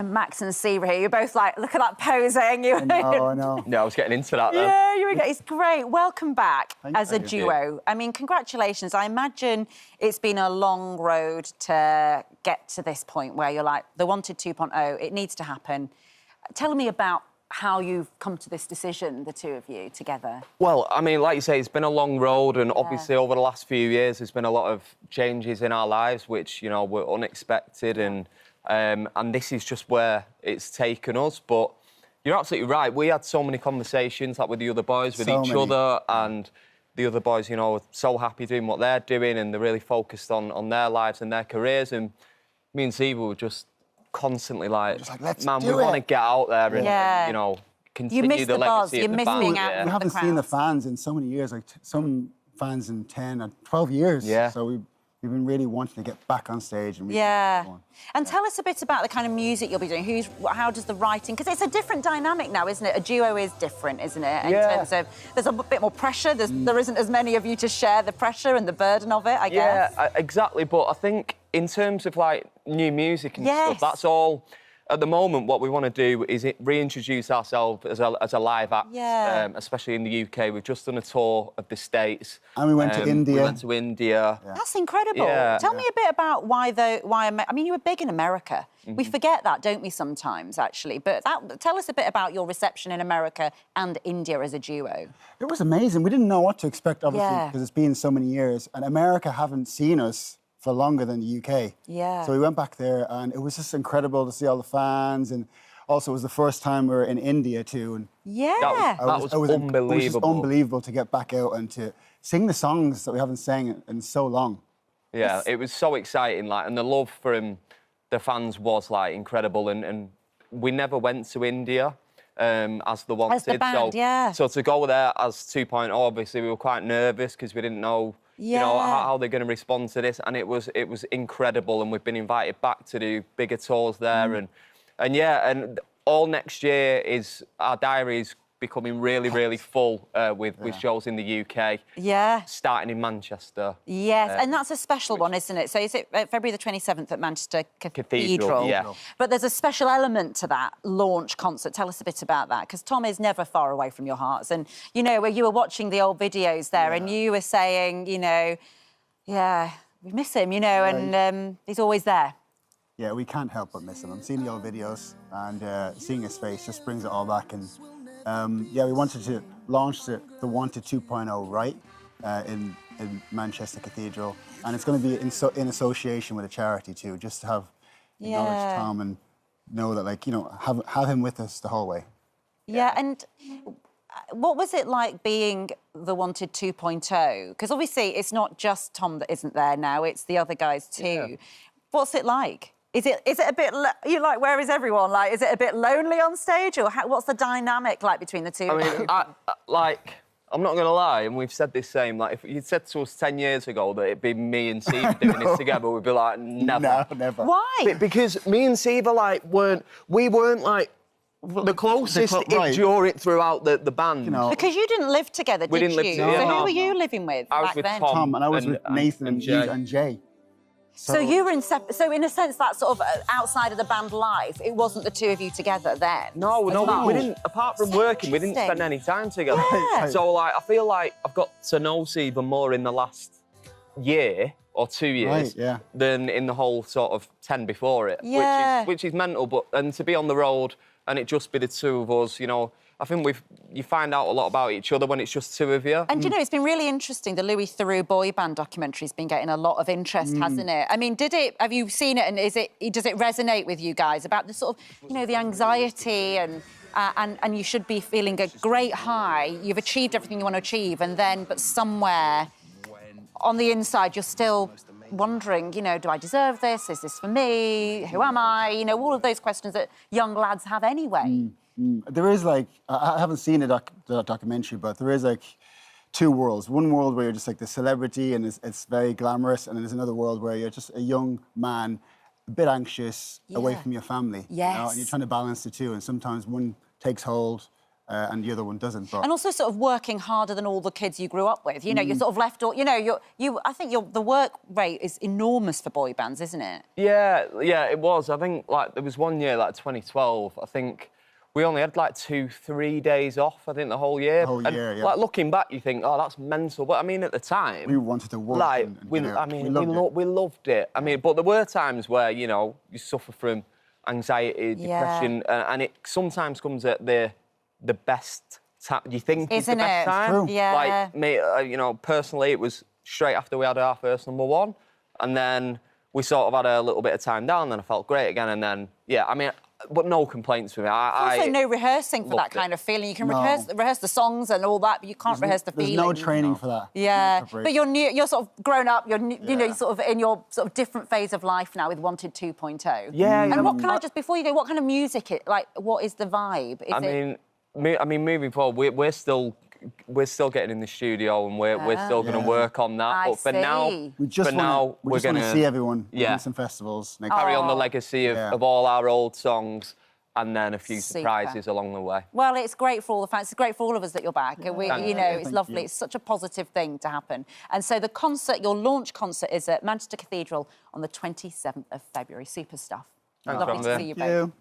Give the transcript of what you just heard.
Max and Siva here. You're both like, look at that posing. I know. Yeah, I was getting into that then. Yeah, you were. It's great. Welcome back as a Thank duo. I mean, congratulations. I imagine it's been a long road to get to this point where you're like, the Wanted 2.0, it needs to happen. Tell me about how you've come to this decision, the two of you together. Well, I mean, like you say, it's been a long road, and obviously over the last few years, there's been a lot of changes in our lives, which, you know, were unexpected, and this is just where it's taken us. But you're absolutely right. We had so many conversations, like with the other boys, with each other, and the other boys, you know, are so happy doing what they're doing, and they're really focused on their lives and their careers. And me and Siva were just constantly like, man, we want to get out there and, you know, continue the legacy of the band. Being out We haven't seen the fans in so many years, like some fans in 10 or 12 years. Yeah. So we've been really wanting to get back on stage. And And tell us a bit about the kind of music you'll be doing. How does the writing... Because it's a different dynamic now, isn't it? A duo is different, isn't it? In terms of... There's a bit more pressure. There isn't as many of you to share the pressure and the burden of it, I guess. Yeah, exactly. But I think in terms of, like, new music and stuff, that's all... At the moment, what we want to do is reintroduce ourselves as a live act, especially in the UK. We've just done a tour of the States. And we went to India. We went to India. Yeah. That's incredible. Yeah. Tell me a bit about why I mean, you were big in America. We forget that, don't we, sometimes, actually? But tell us a bit about your reception in America and India as a duo. It was amazing. We didn't know what to expect, obviously, because it's been so many years. And America haven't seen us for longer than the UK. Yeah. So we went back there, and it was just incredible to see all the fans, and also it was the first time we were in India too. And that was unbelievable. It was just unbelievable to get back out and to sing the songs that we haven't sang in so long. Yeah, it was so exciting, like, and the love from the fans was like incredible, and we never went to India as the Wanted. As the band, so to go there as 2.0, obviously we were quite nervous because we didn't know. You know, how they're going to respond to this, and it was incredible, and we've been invited back to do bigger tours there, and all next year is our diary is becoming really full with shows in the UK. Yeah. Starting in Manchester. Yes, and that's a special one, isn't it? So is it February the 27th at Manchester Cathedral? Yeah. But there's a special element to that launch concert. Tell us a bit about that, because Tom is never far away from your hearts. And, you know, where you were watching the old videos there and you were saying, you know, we miss him, you know, and he's always there. Yeah, we can't help but miss him. I'm seeing the old videos, and seeing his face just brings it all back. And we wanted to launch the Wanted 2.0 right in Manchester Cathedral, and it's going to be in association with a charity too, just to have acknowledge Tom and know that, like, you know, have him with us the whole way. Yeah, and what was it like being the Wanted 2.0? Because obviously it's not just Tom that isn't there now; it's the other guys too. Yeah. What's it like? Is it a bit... You're like, where is everyone? Like, is it a bit lonely on stage? Or what's the dynamic like between the two? I mean, I'm not going to lie, and we've said this same, like, if you'd said to us 10 years ago that it'd be me and Siva doing this together, we'd be like, never. No, never. Why? Because me and Siva, like, weren't like, the closest during throughout the band. You know, because you didn't live together, did you? We didn't live together. So who were you living with I was back with then? Tom, and I was with Nathan and Jay. So you were in so in a sense, that sort of outside of the band life, it wasn't the two of you together then? No, we didn't. Apart from working, we didn't spend any time together. Yeah. So, like, I feel like I've got to know Siva more in the last year or 2 years than in the whole sort of 10 before it, which is mental. And to be on the road and it just be the two of us, you know, I think you find out a lot about each other when it's just two of you. And, you know, it's been really interesting. The Louis Theroux boy band documentary's been getting a lot of interest, hasn't it? I mean, have you seen it, and does it resonate with you guys about the sort of, you know, the anxiety and you should be feeling a great high. You've achieved everything you want to achieve, but somewhere on the inside you're still wondering, you know, do I deserve this? Is this for me? Who am I? You know, all of those questions that young lads have anyway. There is, like, I haven't seen the documentary, but there is, like, two worlds. One world where you're just like the celebrity and it's very glamorous, and then there's another world where you're just a young man, a bit anxious, away from your family. Yes. You know, and you're trying to balance the two, and sometimes one takes hold and the other one doesn't. But and also sort of working harder than all the kids you grew up with. You know, you're sort of left, you know, I think the work rate is enormous for boy bands, isn't it? Yeah, it was. I think, like, there was one year, like 2012, I think we only had, like, 2-3 days off, I think, the whole year. Yeah. Like, looking back, you think, oh, that's mental. But, I mean, at the time... We wanted to work like, and we loved it. I mean, but there were times where, you know, you suffer from anxiety, depression, and it sometimes comes at the best time. You think it's the best time? True. Yeah. Like, me, you know, personally, it was straight after we had our first #1, and then we sort of had a little bit of time down, then I felt great again, and then, yeah, I mean, but no complaints from me. Also, no rehearsing for that kind of feeling. You can rehearse the songs and all that, but you can't rehearse the feeling. There's no training for that. Yeah, but you're sort of grown up. You know, you're sort of in your sort of different phase of life now with Wanted 2.0. Yeah. And what can I just before you go? What kind of music? What is the vibe? I mean, moving forward, we're still getting in the studio and we're still going to work on that. But for now, we just want to see everyone in some festivals. Carry on the legacy of all our old songs, and then a few surprises along the way. Well, it's great for all the fans. It's great for all of us that you're back. And it's lovely. It's such a positive thing to happen. And so the concert, your launch concert, is at Manchester Cathedral on the 27th of February. Super stuff. Thanks, Lovely to see you both.